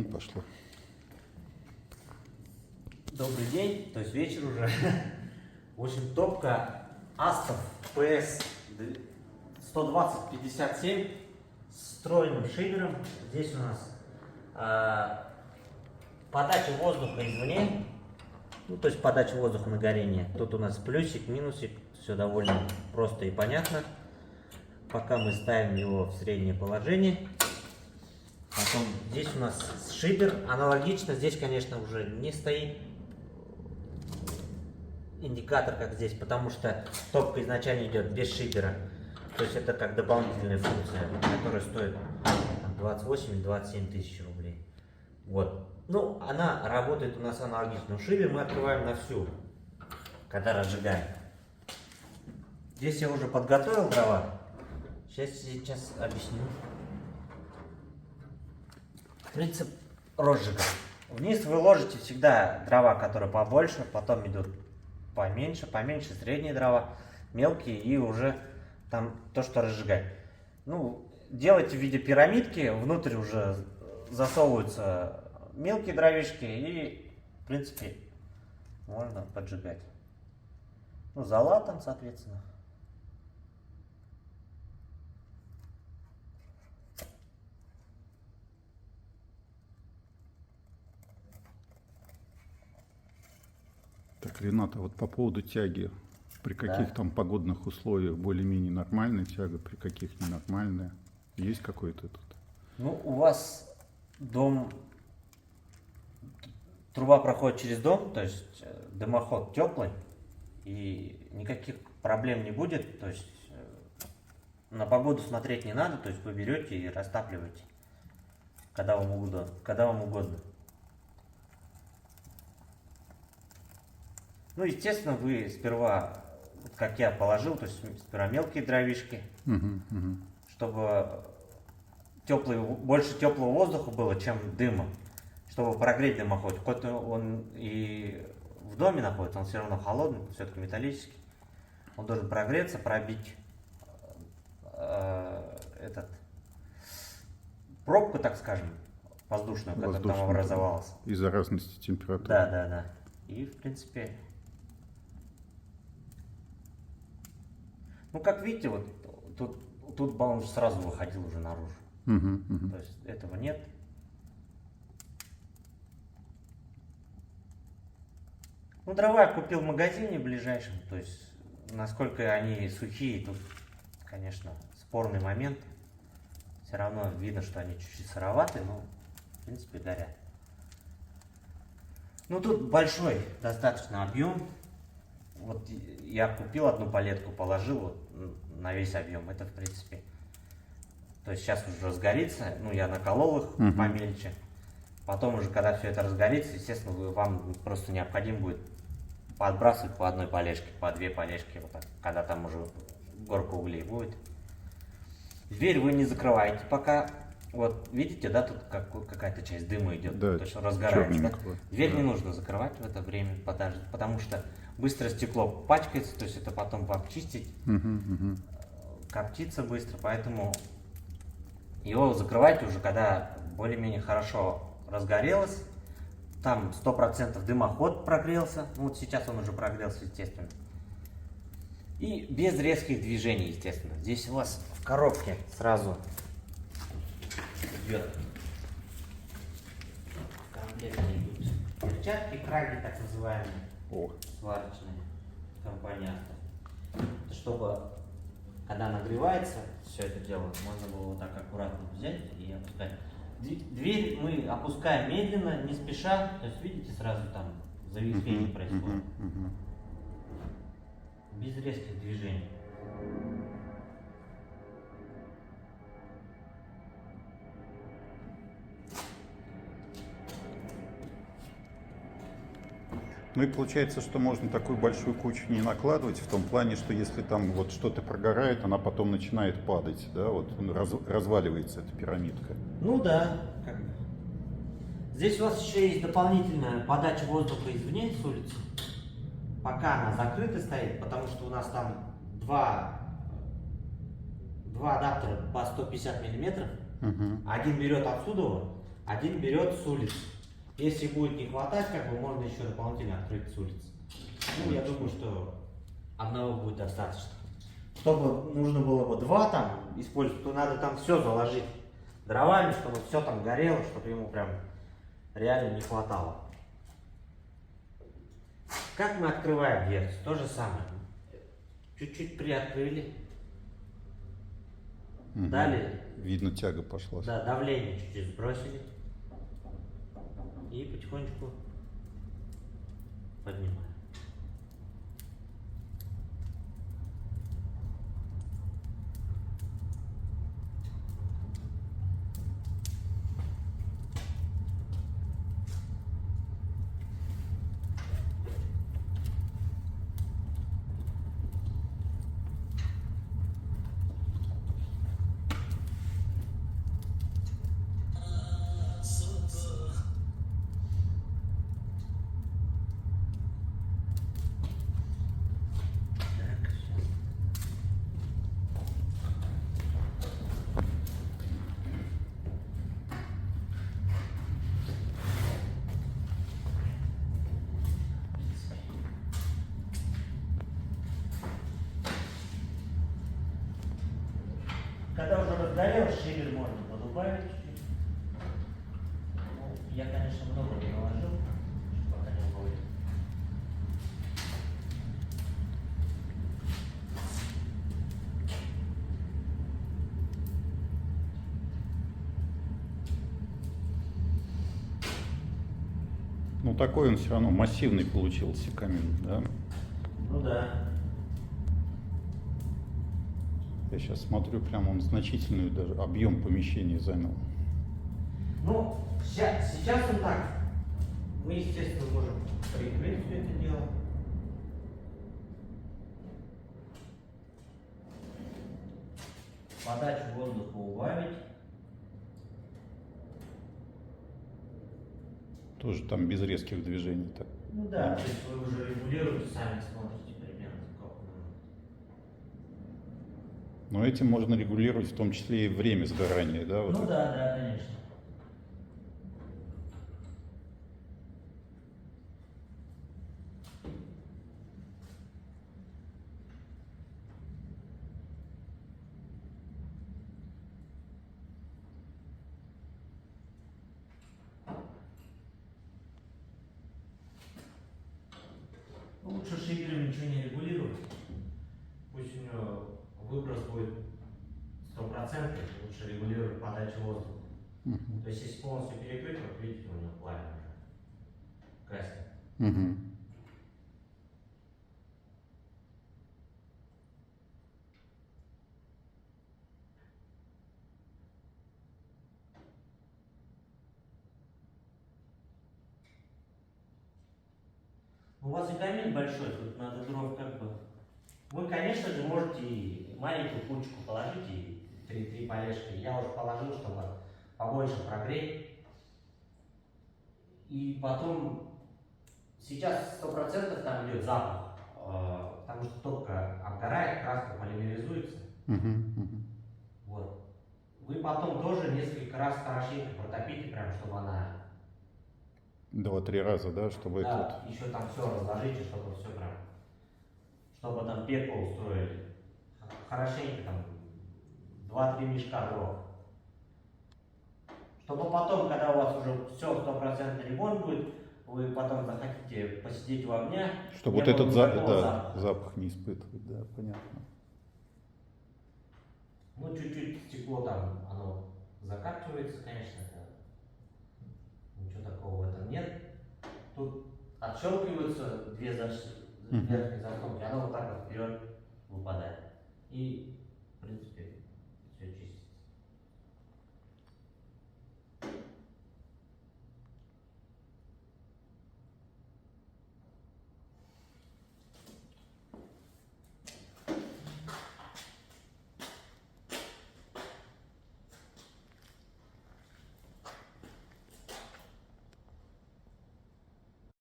Пошло. Добрый день, то есть вечер уже. В общем, топка Астов PS 120-57 с встроенным шибером. Здесь у нас подача воздуха извне, ну то есть подача воздуха на горение. Тут у нас плюсик, минусик, все довольно просто и понятно. Пока мы ставим его в среднее положение. Потом здесь у нас шибер, аналогично, здесь, конечно, уже не стоит индикатор, как здесь, потому что топка изначально идет без шибера. То есть это как дополнительная функция, которая стоит 28 или 27 тысяч рублей. Вот. Ну, она работает у нас аналогично. Шибер мы открываем на всю, когда разжигаем. Здесь я уже подготовил дрова. Сейчас объясню. Принцип розжига. Вниз вы ложите всегда дрова, которые побольше, потом идут поменьше, средние дрова, мелкие и уже там то, что разжигать. Ну, делайте в виде пирамидки, внутрь уже засовываются мелкие дровишки и, в принципе, можно поджигать. Ну, зола там, соответственно. Так, Рената, вот по поводу тяги, при каких Да. там погодных условиях более-менее нормальная тяга, при каких ненормальная? Есть какой-то тут? Ну, у вас дом, труба проходит через дом, то есть дымоход теплый, и никаких проблем не будет, то есть на погоду смотреть не надо, то есть вы берете и растапливаете, когда вам угодно, Ну, естественно, вы сперва, как я положил, то есть сперва мелкие дровишки, чтобы больше теплого воздуха было, чем дыма, чтобы прогреть дымоход. Хоть он и в доме находится, он все равно холодный, все-таки металлический. Он должен прогреться, пробить пробку, так скажем, воздушную, которая там образовалась. Из-за разности температуры. Да. И, в принципе, ну, как видите, вот тут баллон сразу выходил уже наружу. То есть этого нет. Ну, дрова я купил в магазине ближайшем, то есть насколько они сухие, тут, конечно, спорный момент. Все равно видно, что они чуть-чуть сыроваты, но, в принципе, горят. Ну, тут большой достаточно объем. Вот я купил одну палетку, положил вот на весь объем. Это, в принципе, то есть сейчас уже разгорится. Ну, я наколол их помельче. Потом уже, когда все это разгорится, естественно, вам просто необходимо будет подбрасывать по одной полежке, по две полежки, вот так, когда там уже горка углей будет. Дверь вы не закрываете пока. Вот видите, да, тут какая-то часть дыма идет, Да, то есть разгорается. Да? Дверь да. не нужно закрывать в это время, потому что быстро стекло пачкается, то есть это потом обчистить, коптится быстро, поэтому его закрывайте уже, когда более-менее хорошо разгорелось. Там 100% дымоход прогрелся, ну вот сейчас он уже прогрелся, естественно. И без резких движений, естественно. Здесь у вас в коробке сразу идет в комплекте идут перчатки, краги так называемые, сварочные, компания Астов. Чтобы, когда нагревается все это дело, можно было вот так аккуратно взять и опускать. Дверь мы опускаем медленно, не спеша, то есть видите, сразу там завихрение происходит. Без резких движений. Ну и получается, что можно такую большую кучу не накладывать, в том плане, что если там вот что-то прогорает, она потом начинает падать, да, вот разваливается эта пирамидка. Ну да, как бы. Здесь у вас еще есть дополнительная подача воздуха извне, с улицы. Пока она закрыта стоит, потому что у нас там два адаптера по 150 миллиметров. Один берет отсюда, один берет с улицы. Если будет не хватать, как бы можно еще дополнительно открыть с улицы. Ну, я думаю, что одного будет достаточно. Чтобы нужно было бы два там использовать, то надо там все заложить дровами, чтобы все там горело, чтобы ему прям реально не хватало. Как мы открываем дверцу? То же самое. Чуть-чуть приоткрыли. Мгм. Далее, Видно, тяга пошла. да, давление чуть-чуть сбросили. И потихонечку поднимаем. Так, сейчас. Когда уже разгорелось, шибер можно подубавить чуть-чуть. Ну, я, конечно, много не наложил, чтобы пока не было. Ну, такой он все равно массивный получился камин, да? Ну да. Я сейчас смотрю, прям он значительный даже объем помещения занял. Ну, сейчас он так. Мы, естественно, можем прикрыть все это дело. Подачу воздуха убавить. Тоже там без резких движений. Так. Ну да, то есть вы уже регулируете, сами смотрите примерно, как надо. Но этим можно регулировать в том числе и время сгорания, да? Вот Ну это. да, да, конечно. Лучше шейкером ничего не регулировать. Пусть у него выброс будет стопроцентный, лучше регулировать подачу воздуха. Мгм. То есть если полностью перекрыть, вот видите, у него пламя уже краснее. Мгм. У вас и камин большой, тут надо дров как бы. Вы, конечно же, можете и маленькую кучку положить, и три полежки. Я уже положил, чтобы побольше прогреть. И потом, сейчас 100% там идет запах, потому что топка обгорает, краска полимеризуется. Мгм. Мгм. Вот. Вы потом тоже несколько раз хорошенько протопите, прям, чтобы она, 2-3 раза, да, чтобы это да, еще там все разложите, чтобы все прям, чтобы там пекло устроили. Хорошенько там 2-3 мешка дров. Чтобы потом, когда у вас уже все 100% ремонт будет, вы потом захотите посидеть у огня, чтобы не вот было этот никакого да, запаха. запах не испытывать, да, понятно. Ну, чуть-чуть стекло там, оно закапливается, конечно, это ничего такого в этом нет. Тут отщелкиваются две Мгм. верхние заслонки, оно вот так вот вперед выпадает. И, в принципе,